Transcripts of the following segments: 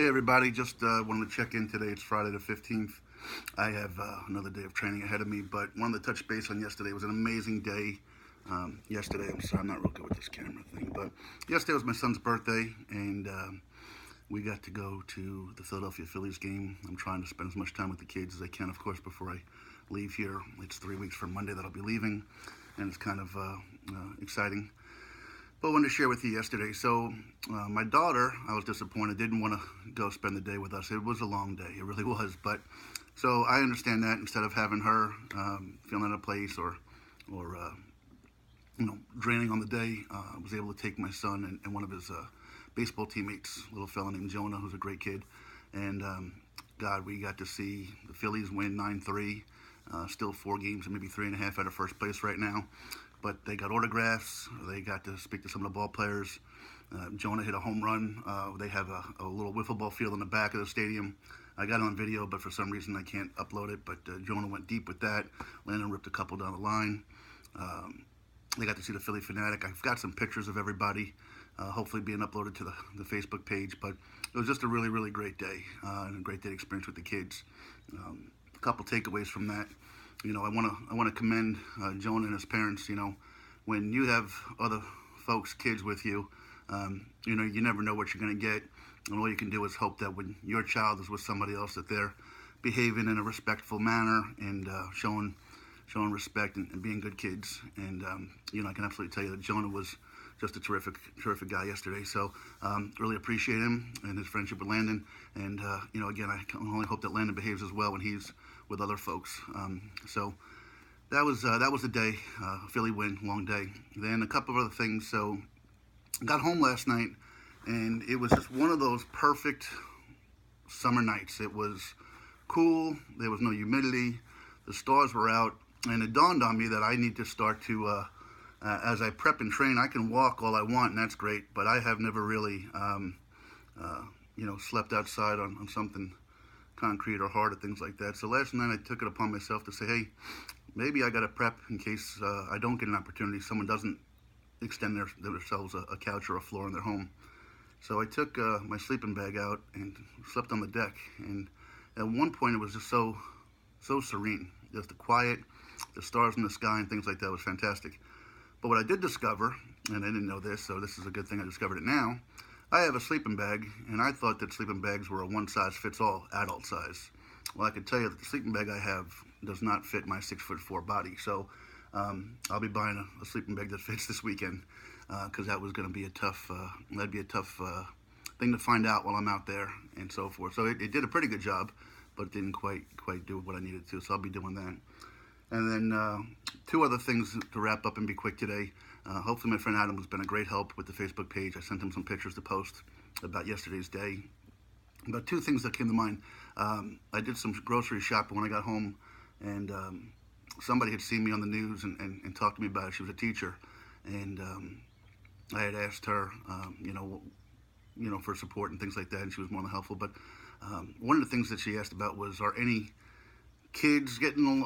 Hey everybody, just wanted to check in today. It's Friday the 15th. I have another day of training ahead of me, but wanted to touch base on yesterday. It was an amazing day. Yesterday, I'm sorry, I'm not real good with this camera thing, but yesterday was my son's birthday, and we got to go to the Philadelphia Phillies game. I'm trying to spend as much time with the kids as I can, of course, before I leave here. It's 3 weeks from Monday that I'll be leaving, and it's kind of exciting. But I wanted to share with you yesterday. So my daughter, I was disappointed, didn't want to go spend the day with us. It was a long day, it really was. But so I understand that instead of having her feeling out of place or draining on the day, I was able to take my son and one of his baseball teammates, a little fella named Jonah, who's a great kid. And God, we got to see the Phillies win 9-3. Still 4 games and maybe 3.5 out of first place right now. But they got autographs. They got to speak to some of the ball players. Jonah hit a home run. They have a little wiffle ball field in the back of the stadium. I got it on video, but for some reason I can't upload it. But Jonah went deep with that. Landon ripped a couple down the line. They got to see the Philly Phanatic. I've got some pictures of everybody, hopefully being uploaded to the Facebook page. But it was just a really, really great day and a great day experience with the kids. A couple takeaways from that. I want to commend Jonah and his parents. When you have other folks' kids with you, you never know what you're going to get, and all you can do is hope that when your child is with somebody else, that they're behaving in a respectful manner and showing respect and being good kids. And I can absolutely tell you that Jonah was just a terrific guy yesterday. So really appreciate him and his friendship with Landon. And again, I can only hope that Landon behaves as well when he's with other folks. So that was the day. Philly win, long day. Then a couple of other things. So got home last night, and it was just one of those perfect summer nights. It was cool. There was no humidity. The stars were out, and it dawned on me that I need to start to. As I prep and train, I can walk all I want, and that's great. But I have never really, slept outside on something concrete or hard or things like that. So last night I took it upon myself to say, hey, maybe I got to prep in case I don't get an opportunity. Someone doesn't extend themselves a couch or a floor in their home. So I took my sleeping bag out and slept on the deck. And at one point it was just so serene. Just the quiet, the stars in the sky and things like that was fantastic. But what I did discover, and I didn't know this, so this is a good thing I discovered it now, I have a sleeping bag, and I thought that sleeping bags were a one-size-fits-all adult size. Well, I can tell you that the sleeping bag I have does not fit my 6'4" body, so I'll be buying a sleeping bag that fits this weekend, because that was going to be a tough thing to find out while I'm out there and so forth. So it did a pretty good job, but it didn't quite do what I needed to, so I'll be doing that. And then 2 other things to wrap up and be quick today. Hopefully my friend Adam has been a great help with the Facebook page. I sent him some pictures to post about yesterday's day. But 2 things that came to mind. I did some grocery shopping when I got home, and somebody had seen me on the news and talked to me about it. She was a teacher, and I had asked her, for support and things like that, and she was more than helpful. But one of the things that she asked about was, are any kids getting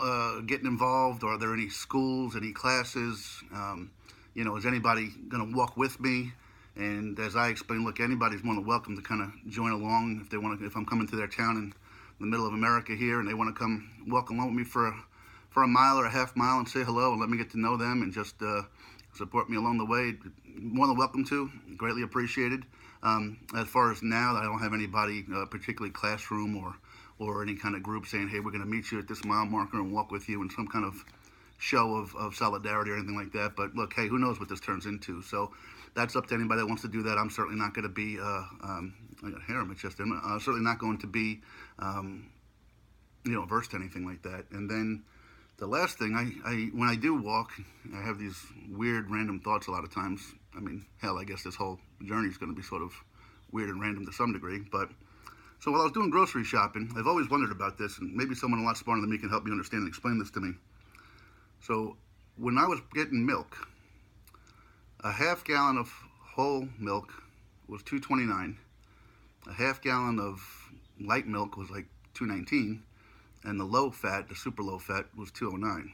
involved? Are there any schools, any classes? Is anybody going to walk with me? And as I explained, look, anybody's more than welcome to kind of join along if they want to. If I'm coming to their town in the middle of America here, and they want to come walk along with me for a mile or a half mile and say hello and let me get to know them and just support me along the way, more than welcome to. Greatly appreciated. As far as now, I don't have anybody, particularly classroom or any kind of group saying, hey, we're going to meet you at this mile marker and walk with you in some kind of show of solidarity or anything like that. But look, hey, who knows what this turns into? So that's up to anybody that wants to do that. I'm certainly not going to be, I got hair on my chest. I'm certainly not going to be, averse to anything like that. And then the last thing, when I do walk, I have these weird random thoughts a lot of times. I mean, hell, I guess this whole journey is going to be sort of weird and random to some degree, but so while I was doing grocery shopping, I've always wondered about this, and maybe someone a lot smarter than me can help me understand and explain this to me. So when I was getting milk, a half gallon of whole milk was $2.29. A half gallon of light milk was like $2.19, and the low fat, the super low fat, was $2.09.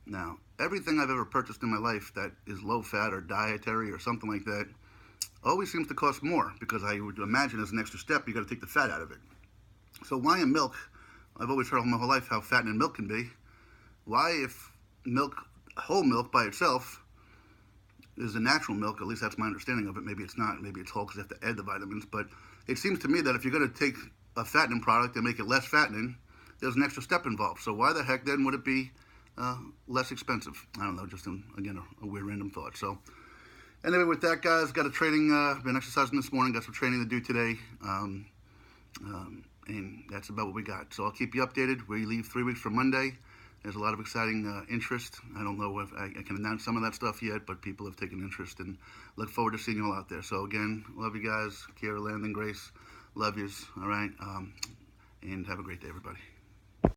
Now, everything I've ever purchased in my life that is low fat or dietary or something like that always seems to cost more, because I would imagine as an extra step, you got to take the fat out of it. So why in milk? I've always heard my whole life how fattening milk can be. Why, if milk, whole milk by itself, is a natural milk, at least that's my understanding of it. Maybe it's not. Maybe it's whole because you have to add the vitamins. But it seems to me that if you're going to take a fattening product and make it less fattening, there's an extra step involved. So why the heck then would it be less expensive? I don't know. Just again a weird random thought. So anyway, with that, guys, got a training. Been exercising this morning. Got some training to do today. And that's about what we got. So I'll keep you updated. We leave 3 weeks from Monday. There's a lot of exciting interest. I don't know if I can announce some of that stuff yet, but people have taken interest, and look forward to seeing you all out there. So again, love you guys. Kiera, Landon, Grace, love yous. All right, and have a great day, everybody.